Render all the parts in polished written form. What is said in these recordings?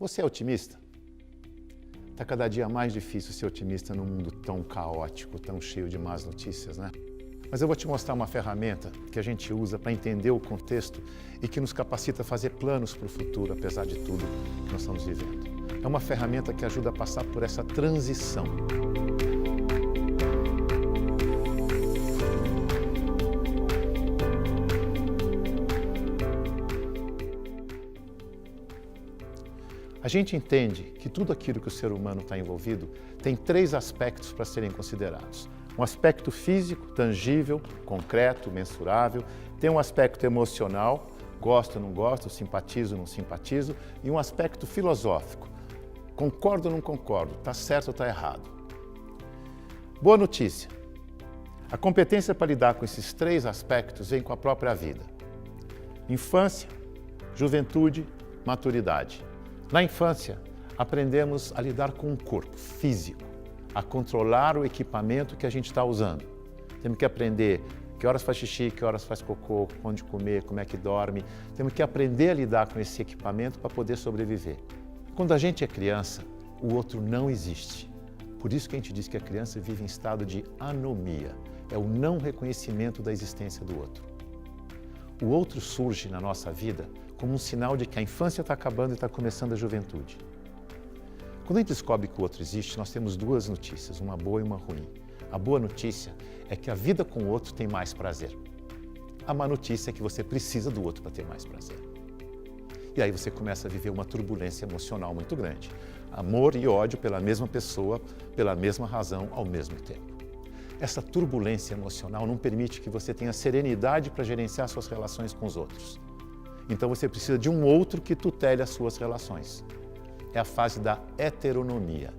Você é otimista? Está cada dia mais difícil ser otimista num mundo tão caótico, tão cheio de más notícias, né? Mas eu vou te mostrar uma ferramenta que a gente usa para entender o contexto e que nos capacita a fazer planos para o futuro, apesar de tudo que nós estamos vivendo. É uma ferramenta que ajuda a passar por essa transição. A gente entende que tudo aquilo que o ser humano está envolvido tem 3 aspectos para serem considerados. Um aspecto físico, tangível, concreto, mensurável. Tem um aspecto emocional, gosto ou não gosto, simpatizo ou não simpatizo. E um aspecto filosófico, concordo ou não concordo, está certo ou está errado. Boa notícia, a competência para lidar com esses 3 aspectos vem com a própria vida. Infância, juventude, maturidade. Na infância, aprendemos a lidar com o corpo físico, a controlar o equipamento que a gente está usando. Temos que aprender que horas faz xixi, que horas faz cocô, onde comer, como é que dorme. Temos que aprender a lidar com esse equipamento para poder sobreviver. Quando a gente é criança, o outro não existe. Por isso que a gente diz que a criança vive em estado de anomia. É o não reconhecimento da existência do outro. O outro surge na nossa vida como um sinal de que a infância está acabando e está começando a juventude. Quando a gente descobre que o outro existe, nós temos 2 notícias, uma boa e uma ruim. A boa notícia é que a vida com o outro tem mais prazer. A má notícia é que você precisa do outro para ter mais prazer. E aí você começa a viver uma turbulência emocional muito grande. Amor e ódio pela mesma pessoa, pela mesma razão, ao mesmo tempo. Essa turbulência emocional não permite que você tenha serenidade para gerenciar suas relações com os outros. Então você precisa de um outro que tutele as suas relações. É a fase da heteronomia.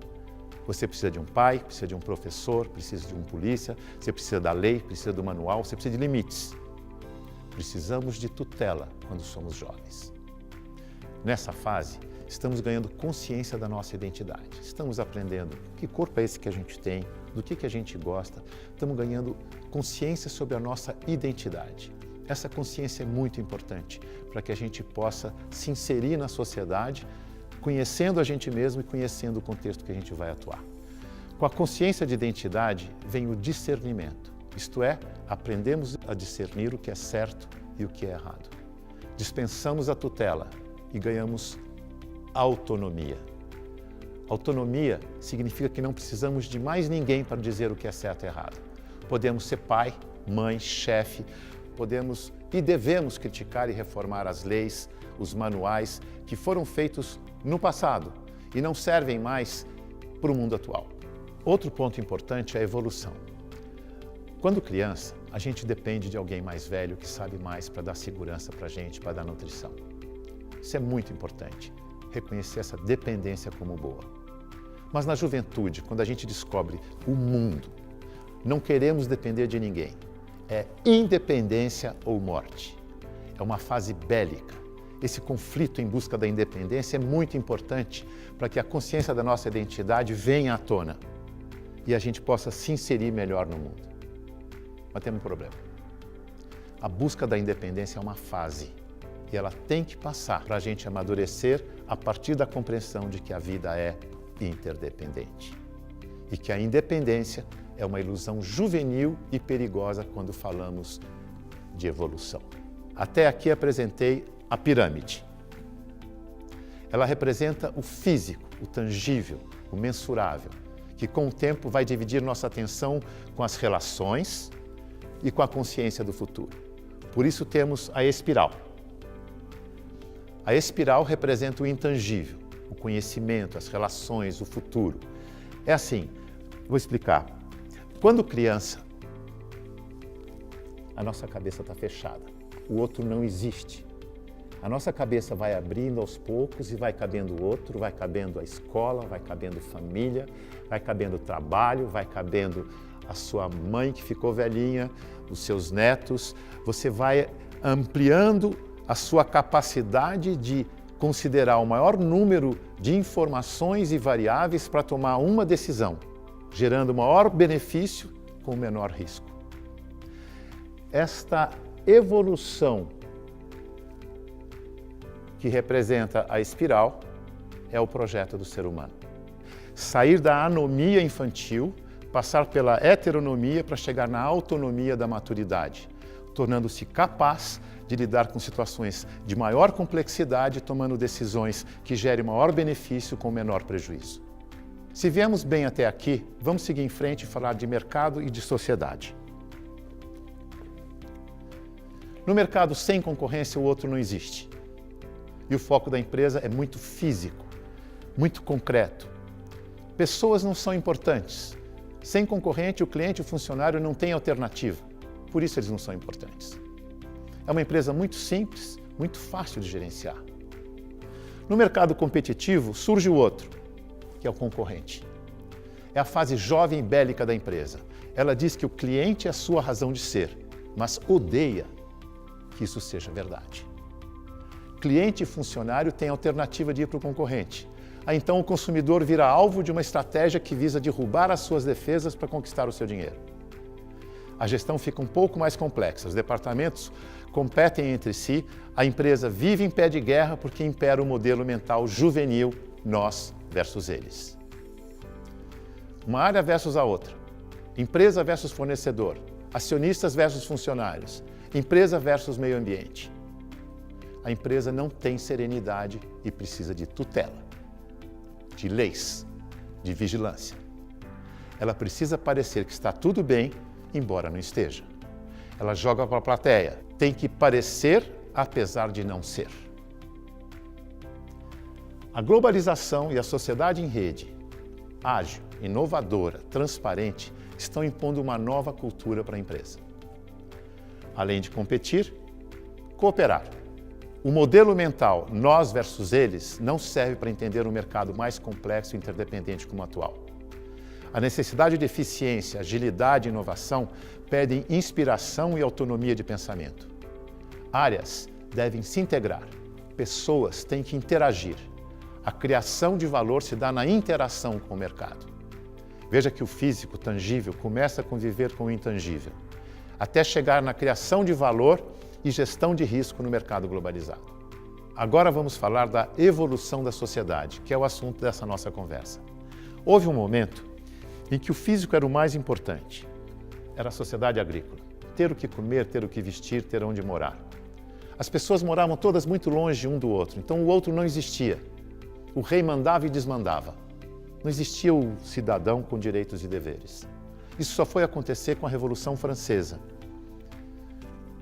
Você precisa de um pai, precisa de um professor, precisa de um polícia, você precisa da lei, precisa do manual, você precisa de limites. Precisamos de tutela quando somos jovens. Nessa fase, estamos ganhando consciência da nossa identidade. Estamos aprendendo que corpo é esse que a gente tem, do que a gente gosta. Estamos ganhando consciência sobre a nossa identidade. Essa consciência é muito importante para que a gente possa se inserir na sociedade, conhecendo a gente mesmo e conhecendo o contexto que a gente vai atuar. Com a consciência de identidade vem o discernimento, isto é, aprendemos a discernir o que é certo e o que é errado. Dispensamos a tutela e ganhamos autonomia. Autonomia significa que não precisamos de mais ninguém para dizer o que é certo e errado. Podemos ser pai, mãe, chefe, podemos e devemos criticar e reformar as leis, os manuais que foram feitos no passado e não servem mais para o mundo atual. Outro ponto importante é a evolução. Quando criança, a gente depende de alguém mais velho que sabe mais para dar segurança para a gente, para dar nutrição. Isso é muito importante, reconhecer essa dependência como boa. Mas na juventude, quando a gente descobre o mundo, não queremos depender de ninguém. É independência ou morte. É uma fase bélica. Esse conflito em busca da independência é muito importante para que a consciência da nossa identidade venha à tona e a gente possa se inserir melhor no mundo. Mas tem um problema. A busca da independência é uma fase e ela tem que passar para a gente amadurecer a partir da compreensão de que a vida é interdependente e que a independência é uma ilusão juvenil e perigosa quando falamos de evolução. Até aqui apresentei a pirâmide. Ela representa o físico, o tangível, o mensurável, que com o tempo vai dividir nossa atenção com as relações e com a consciência do futuro. Por isso temos a espiral. A espiral representa o intangível, o conhecimento, as relações, o futuro. É assim, vou explicar. Quando criança, a nossa cabeça está fechada, o outro não existe. A nossa cabeça vai abrindo aos poucos e vai cabendo o outro, vai cabendo a escola, vai cabendo família, vai cabendo o trabalho, vai cabendo a sua mãe que ficou velhinha, os seus netos. Você vai ampliando a sua capacidade de considerar o maior número de informações e variáveis para tomar uma decisão, gerando maior benefício com menor risco. Esta evolução que representa a espiral é o projeto do ser humano. Sair da anomia infantil, passar pela heteronomia para chegar na autonomia da maturidade, tornando-se capaz de lidar com situações de maior complexidade, tomando decisões que gerem maior benefício com menor prejuízo. Se viemos bem até aqui, vamos seguir em frente e falar de mercado e de sociedade. No mercado sem concorrência, o outro não existe. E o foco da empresa é muito físico, muito concreto. Pessoas não são importantes. Sem concorrente, o cliente e o funcionário não têm alternativa. Por isso eles não são importantes. É uma empresa muito simples, muito fácil de gerenciar. No mercado competitivo, surge o outro, que é o concorrente. É a fase jovem e bélica da empresa. Ela diz que o cliente é a sua razão de ser, mas odeia que isso seja verdade. Cliente e funcionário têm a alternativa de ir para o concorrente. Aí então o consumidor vira alvo de uma estratégia que visa derrubar as suas defesas para conquistar o seu dinheiro. A gestão fica um pouco mais complexa, os departamentos competem entre si, a empresa vive em pé de guerra porque impera o modelo mental juvenil, nós versus eles. Uma área versus a outra, empresa versus fornecedor, acionistas versus funcionários, empresa versus meio ambiente. A empresa não tem serenidade e precisa de tutela, de leis, de vigilância. Ela precisa parecer que está tudo bem, embora não esteja. Ela joga para a plateia, tem que parecer apesar de não ser. A globalização e a sociedade em rede, ágil, inovadora, transparente, estão impondo uma nova cultura para a empresa. Além de competir, cooperar. O modelo mental nós versus eles não serve para entender um mercado mais complexo e interdependente como o atual. A necessidade de eficiência, agilidade e inovação pedem inspiração e autonomia de pensamento. Áreas devem se integrar, pessoas têm que interagir. A criação de valor se dá na interação com o mercado. Veja que o físico, tangível, começa a conviver com o intangível, até chegar na criação de valor e gestão de risco no mercado globalizado. Agora vamos falar da evolução da sociedade, que é o assunto dessa nossa conversa. Houve um momento em que o físico era o mais importante. Era a sociedade agrícola. Ter o que comer, ter o que vestir, ter onde morar. As pessoas moravam todas muito longe um do outro, então o outro não existia. O rei mandava e desmandava. Não existia o cidadão com direitos e deveres. Isso só foi acontecer com a Revolução Francesa.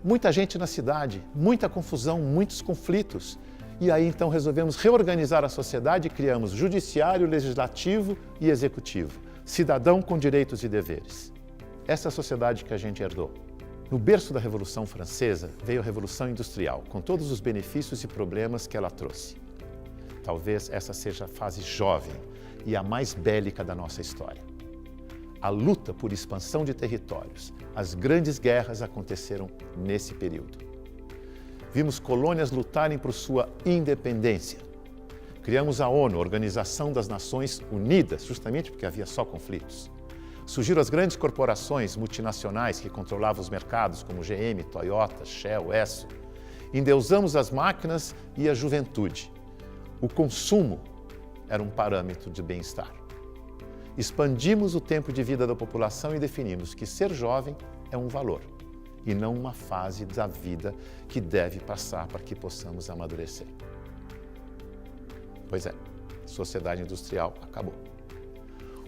Muita gente na cidade, muita confusão, muitos conflitos. E aí então resolvemos reorganizar a sociedade e criamos judiciário, legislativo e executivo. Cidadão com direitos e deveres. Essa é a sociedade que a gente herdou. No berço da Revolução Francesa veio a Revolução Industrial, com todos os benefícios e problemas que ela trouxe. Talvez essa seja a fase jovem e a mais bélica da nossa história. A luta por expansão de territórios, as grandes guerras aconteceram nesse período. Vimos colônias lutarem por sua independência. Criamos a ONU, Organização das Nações Unidas, justamente porque havia só conflitos. Surgiram as grandes corporações multinacionais que controlavam os mercados, como GM, Toyota, Shell, Esso. Endeusamos as máquinas e a juventude. O consumo era um parâmetro de bem-estar. Expandimos o tempo de vida da população e definimos que ser jovem é um valor e não uma fase da vida que deve passar para que possamos amadurecer. Pois é, a sociedade industrial acabou.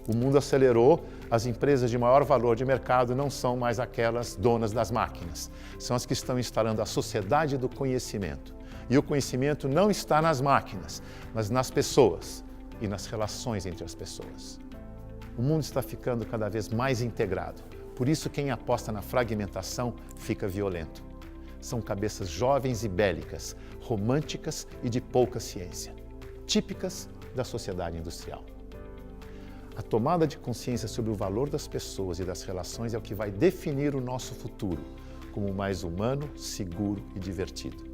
O mundo acelerou, as empresas de maior valor de mercado não são mais aquelas donas das máquinas, são as que estão instalando a sociedade do conhecimento. E o conhecimento não está nas máquinas, mas nas pessoas e nas relações entre as pessoas. O mundo está ficando cada vez mais integrado. Por isso, quem aposta na fragmentação fica violento. São cabeças jovens e bélicas, românticas e de pouca ciência, típicas da sociedade industrial. A tomada de consciência sobre o valor das pessoas e das relações é o que vai definir o nosso futuro como mais humano, seguro e divertido.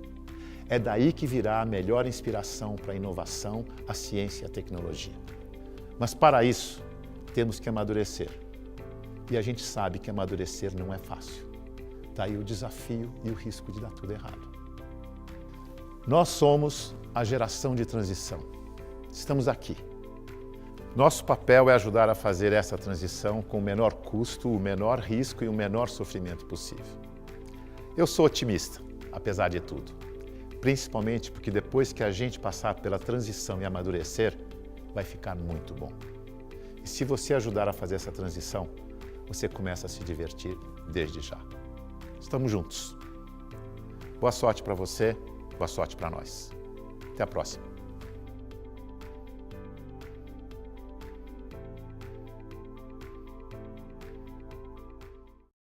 É daí que virá a melhor inspiração para a inovação, a ciência e a tecnologia. Mas para isso, temos que amadurecer. E a gente sabe que amadurecer não é fácil. Daí o desafio e o risco de dar tudo errado. Nós somos a geração de transição. estamos aqui. Nosso papel é ajudar a fazer essa transição com o menor custo, o menor risco e o menor sofrimento possível. Eu sou otimista, apesar de tudo. Principalmente porque depois que a gente passar pela transição e amadurecer, vai ficar muito bom. E se você ajudar a fazer essa transição, você começa a se divertir desde já. Estamos juntos. Boa sorte para você, boa sorte para nós. Até a próxima.